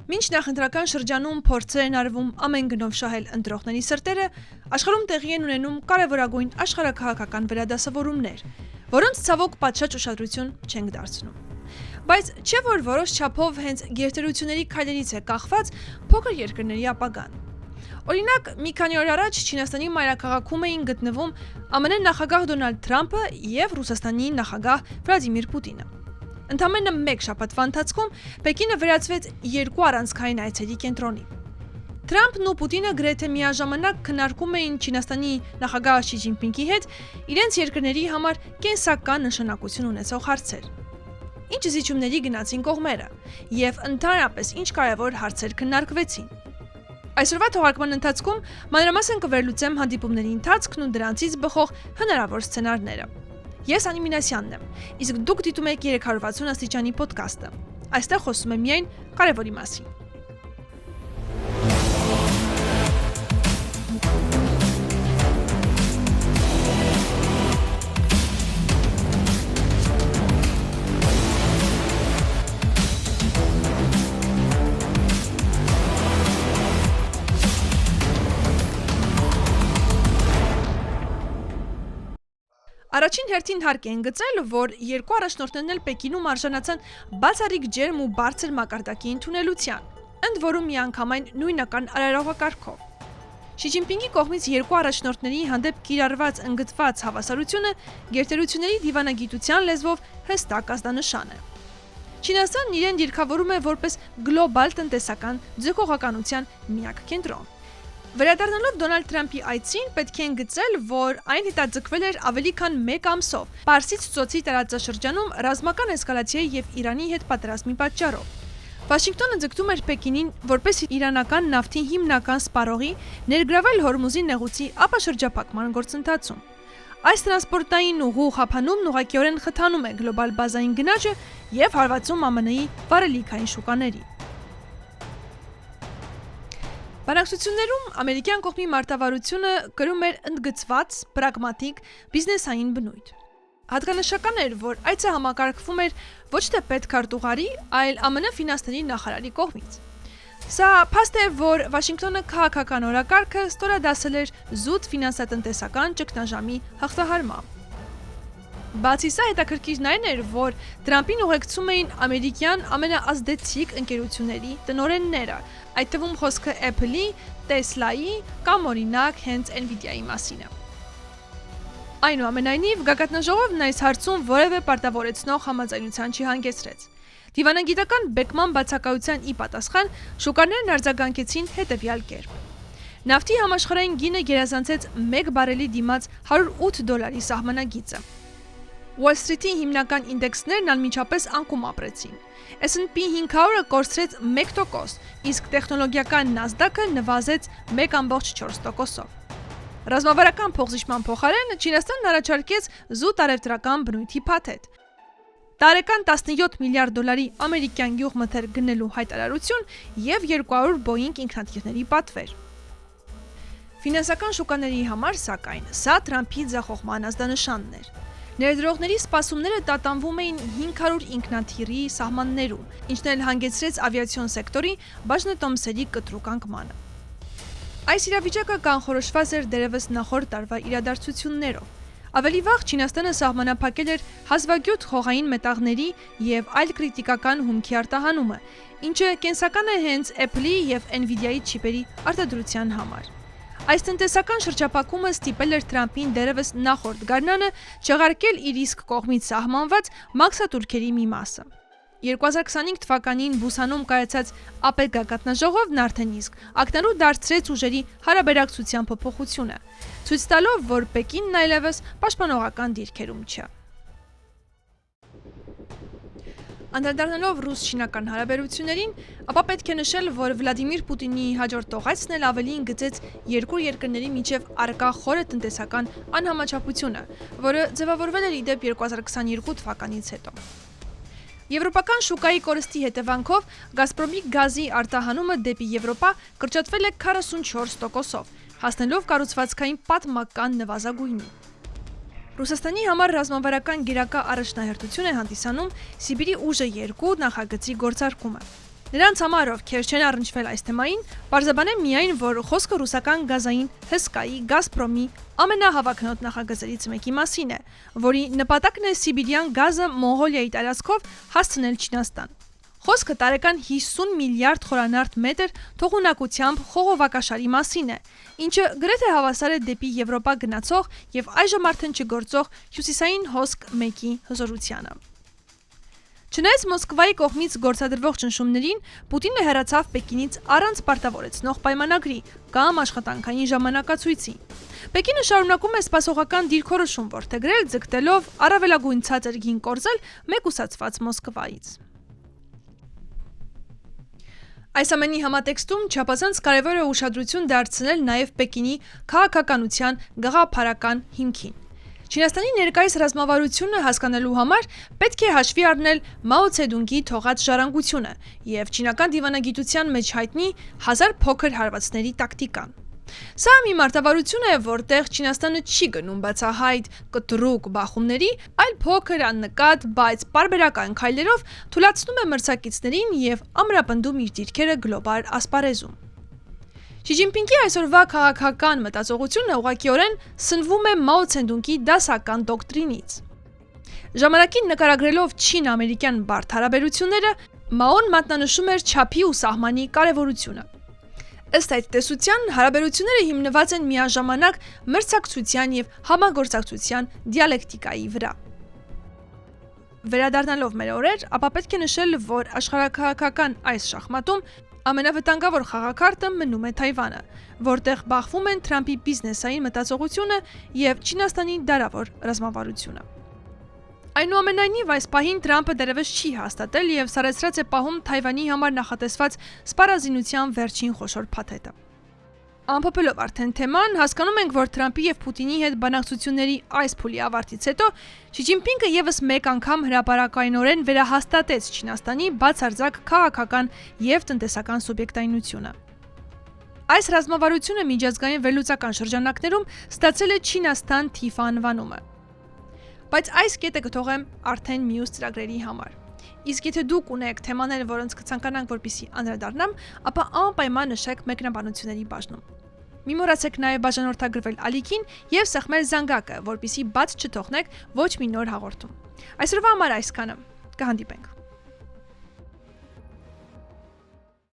Մինչ նախընտրական շրջանում փորձեր են արվում ամեն գնով շահել ընտրողների սրտերը, աշխարհում տեղի են ունենում կարևորագույն աշխարհաքաղաքական վերադասավորումներ, որոնց ցավոք պատշաճ ուշադրություն չենք դարձնում։ Բայց չէ՞ որ որոշ չափով հենց գերտերությունների քայլերից է կախված փոքր երկրների ապագան։ Օրինակ, մի քանի օր առաջ Չինաստանի մայրաքաղաքում էին գտնվում ԱՄՆ նախագահ Դոնալդ Թրամփը եւ Ռուսաստանի նախագահ Վլադիմիր Պուտինը։ Ընդամենը մեկ շաբաթվա ընթացքում Պեկինը վերածվեց երկու առանցքային այցերի կենտրոնի։ Թրամփն ու Պուտինը գրեթե միաժամանակ քննարկում էին Չինաստանի նախագահ Շի Ջինպինգի հետ իրենց երկրների համար կենսական նշանակություն ունեցող հարցեր։ Ինչ զիջումների գնացին կողմերը եւ ընդհանրապես ինչ կարևոր հարցեր քննարկվեցին։ Այսօրվա թողարկման ընթացքում մանրամասն կվերլուծեմ հանդիպումների ընթացքն ու դրանցից բխող հնարավոր սցենարները։ Ես Անի Մինասյանն եմ, իսկ դուք դիտում եք 360 աստիճանի ոդքասթը։ Այստեղ խոսում եմ միայն կարևորի մասին։ Առաջին հերթին հարկ են գծել, որ երկու առաջնորդներն էլ Պեկինում արժանացան բացառիկ ջերմ ու բարձր մակարդակի ընդունելության, ընդ որում միանգամայն նույնական արարողակարգով։ Շի Ջինպինգի կողմից երկու առաջնորդների հանդեպ կիրառված ընդգծված հավասարությունը գերտերությունների դիվանագիտության լեզվով հստակ ազդանշան է։ Չինաստանն իրեն դիրքավորում է որպես գլոբալ տնտեսական ձգողականության միակ կենտրոն։ Վերադառնալով Դոնալդ Թրամփի այցին պետք է ընդգծել, որ այն հետաձգվել էր ավելի քան 1 ամսով Պարսից ծոցի տարածաշրջանում ռազմական էսկալացիայի եւ Իրանի հետ պատերազմի պատճառով։ Վաշինգտոնը ձգտում էր Պեկինին որպես իրանական նավթի հիմնական սպառողի ներգրավել Հորմուզի նեղուցի ապաշրջափակման գործընթացում։ Այս տրանսպորտային ուղու խափանումն ուղղակիորեն խթանում է գլոբալ բազային գնաճը եւ հարվածում ԱՄՆ-ի վառելիքային շուկաների։ Բանակցություններում ամերիկյան կողմի մարտավարությունը կրում էր ընդգծված, պրագմատիկ, բիզնեսային բնույթ։ Հատկանշական էր, որ այցը համակարգվում էր ոչ թե պետքարտուղարի, այլ ԱՄՆ ֆինանսների նախարարի կողմից։ Սա փաստ է, որ Վաշինգտոնը քաղաքական օրակարգը ստորադասել էր զուտ ֆինանսատնտեսական ճգնաժամի հաղթահարմամբ։ Բացի սա, հետաքրքիրն այն էր, որ Թրամփին ուղեկցում էին ամերիկյան ամենաազդեցիկ ընկերությունների տնօրենները, այդ թվում խոսքը Apple-ի, Tesla-ի կամ օրինակ հենց Nvidia-ի մասին է։ Այնուամենայնիվ, գագաթնաժողովն այս հարցում որևէ պարտավորեցնող համաձայնության չհանգեցրեց։ Դիվանագիտական բեկման բացակայության ի պատասխան շուկաներն արձագանքեցին հետևյալ կերպ։ Նավթի համաշխարհային գինը գերազանցեց 1 բարելի դիմաց $108 սահմանագիծը։ Wall Street-ի հիմնական ինդեքսներն անմիջապես անկում ապրեցին։ S&P 500-ը կորցրեց 1%, իսկ տեխնոլոգիական Nasdaq-ը նվազեց 1.4%-ով։ Ռազմավարական փոխզիջման փոխարեն Չինաստանն առաջարկեց զուտ առևտրական բնույթի փաթեթ։ Տարեկան $17 միլիարդ ամերիկյան գյուղմթերք գնելու հայտարարություն եւ 200 Boeing ինքնաթիռների պատվեր։ Ֆինանսական շուկաների համար, սակայն, սա Թրամփի ձախողման ազդանշանն էր։ Ներդրողների սպասումները տատանվում էին 500 ինքնաթիռի սահմաններում, ինչն էլ հանգեցրեց ավիացիոն սեկտորի բաժնետոմսերի կտրուկ անկմանը։ Այս իրավիճակը կանխորոշված էր դերևս նախորդ տարվա իրադարձություններով։ Ավելի վաղ Չինաստանը սահմանափակել էր հազվագյուտ խողային մետաղների եւ այլ կրիտիկական հումքի արտահանումը, ինչը կենսական է հենց Apple-ի եւ Nvidia-ի չիպերի արտադրության համար։ Այս տնտեսական շրջափակումը ստիպել էր Թրամփին դերևս նախորդ գարնանը չեղարկել իր իսկ կողմից սահմանված մաքսատուրքերի մի մասը։ 2025 թվականին Բուսանում կայացած ԱՊԵԿ գագաթնաժողովն արդեն իսկ ակնառու դարձրեց ուժերի հարաբերակցության փոփոխությունը, ցույց տալով, որ Պեկինն այլևս պաշտպանողական դիրքերում չէ։ Անդրադառնալով ռուս-չինական հարաբերություններին, ապա պետք է նշել, որ Վլադիմիր Պուտինի հաջորդ տողացն էլ ավելին գծեց երկու երկրների միջև առկա խորը տնտեսական անհամաչափությունը, որը ձևավորվել էր իդեպ 2022 թվականից հետո։ Եվրոպական շուկայի կորստի հետևանքով Գազպրոմի գազի արտահանումը դեպի Եվրոպա կրճատվել է 44%-ով, հասնելով կառուցվածքային պատմական նվազագույնի։ Ռուսաստանի համար ռազմավարական գերակա առաջնահերթություն է հանդիսանում Սիբիրի ուժը 2 նախագծի գործարկումը։ Նրանց համար, ովքեր չեն առնչվել այս թեմային, պարզաբանեմ միայն, որ խոսքը ռուսական գազային հսկայի Գազպրոմի ամենահավաքնոտ նախագծերից մեկի մասին է, որի նպատակն է Սիբիրյան գազը Մոնղոլիայի տարածքով հասցնել Չինաստան։ Խոսքը տարեկան 50 միլիարդ խորանարդ մետր թողունակությամբ խողովակաշարի մասին է, ինչը գրեթե հավասար է դեպի Եվրոպա գնացող եւ այժմ արդեն չգործող հյուսիսային հոսք 1-ի հզորությանը։ Չնայած Մոսկվայի կողմից գործադրվող ճնշումներին, Պուտինը հեռացավ Պեկինից առանց պարտավորեցնող պայմանագրի կամ աշխատանքային ժամանակացույցի։ Պեկինը շարունակում է սպասողական դիրքորոշում որդեգրել, ձգտելով առավելագույն ցածր գին կորզել մեկուսացված Մոսկվայից։ Այս ամենի համատեքստում չափազանց կարևոր է ուշադրություն դարձնել նաև Պեկինի քաղաքականության գաղափարական հիմքին։ Չինաստանի ներկայիս ռազմավարությունը հասկանալու համար պետք է հաշվի առնել Մաո Ցեդունգի թողած ժառանգությունը եւ չինական դիվանագիտության մեջ հայտնի 1000 փոքր հարվածների տակտիկան։ Սա մի մարտավարություն է, որտեղ Չինաստանը չի գնում բացահայտ կտրուկ բախումների, այլ փոքր աննկատ, բայց պարբերական քայլերով թույլատնում է մրցակիցներին եւ ամրապնդում իր դիրքերը գլոբալ ասպարեզում։ Շի Ջինպինգի այսօրվա քաղաքական մտածողությունը ուղղակիորեն սնվում է Մաո Ցեդունգի դասական դոկտրինից։ Ժամանակին նկարագրելով չին-ամերիկյան բարդ հարաբերությունները, Մաոն մատնանշում էր չափի ու սահմանի կարևորությունը։ Ըստ այդ տեսության, հարաբերությունները հիմնված են միաժամանակ մրցակցության եւ համագործակցության դիալեկտիկայի վրա։ Վերադառնալով մեր օրեր, ապա պետք է նշել, որ աշխարհաքաղաքական այս շախմատում ամենավտանգավոր խաղակարտը մնում է Թայվանը, որտեղ բախվում են Թրամփի բիզնեսային մտածողությունը եւ Չինաստանի դարավոր ռազմավարությունը։ Այնուամենայնիվ, այս պահին Թրամփը դեռևս չի հաստատել եւ սարեցրած է պահում Թայվանի համար նախատեսված սպառազինության վերջին խոշոր փաթեթը։ Ամփոփելով արդեն թեման, հասկանում ենք, որ Թրամփի եւ Պուտինի հետ բանակցությունների այս փուլի ավարտից հետո Շի Ջինպինգը եւս մեկ անգամ հրապարակայնորեն վերահաստատեց Չինաստանի բացարձակ քաղաքական եւ տնտեսական սուբյեկտայնությունը։ Այս ռազմավարությունը միջազգային վերլուծական շրջանակներում ստացել է Չինաստան թիֆ անվանումը։ Բայց այս կետը կթողեմ արդեն մյուս ծրագրերի համար։ Իսկ եթե դուք ունեք թեմաներ, որոնց կցանկանանք, որպեսզի անդրադառնամ, ապա անպայման նշեք մեկնաբանությունների բաժնում։ Մի մոռացեք նաև բաժանորդագրվել ալիքին եւ սեղմել զանգակը, որպեսզի բաց չթողնեք ոչ մի նոր հաղորդում։ Այսօրվա համար այսքանը։ Կհանդիպենք։